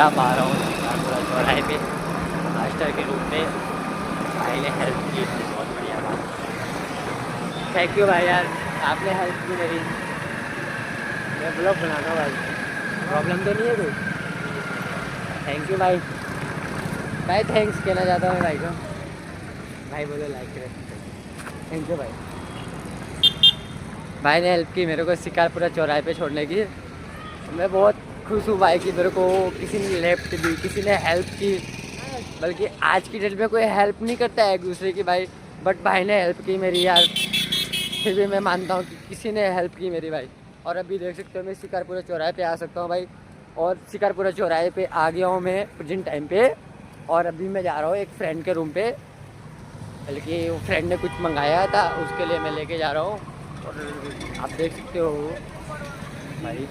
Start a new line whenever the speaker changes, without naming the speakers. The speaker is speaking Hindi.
अब आ रहा हूँ शिकारपुरा चौराहे पे मास्टर के रूप में। भाई ने हेल्प की, बहुत बढ़िया बात। थैंक यू भाई यार, आपने हेल्प की मेरी। मैं ब्लॉग बनाता हूँ भाई, प्रॉब्लम तो नहीं है कोई? थैंक यू भाई। भाई थैंक्स कहना चाहता हूँ मैं भाई को। भाई बोलो लाइक करें। थैंक यू भाई। भाई ने हेल्प की मेरे को शिकारपुरा चौराहे पे छोड़ने की। मैं बहुत खुश हूँ भाई कि मेरे को किसी ने लेफ्ट दी, किसी ने हेल्प की। बल्कि आज की डेट में कोई हेल्प नहीं करता है एक दूसरे की भाई, बट भाई ने हेल्प की मेरी यार। फिर भी मैं मानता हूँ कि किसी ने हेल्प की मेरी भाई। और अभी देख सकते हो मैं शिकारपुरा चौराहे पे आ सकता हूँ भाई। और शिकारपुरा चौराहे पे आ गया हूँ मैं प्रेजेंट टाइम पे। और अभी मैं जा रहा हूँ एक फ्रेंड के रूम पे, बल्कि वो फ्रेंड ने कुछ मंगाया था उसके लिए मैं लेके जा रहा हूँ। और आप देख सकते हो भाई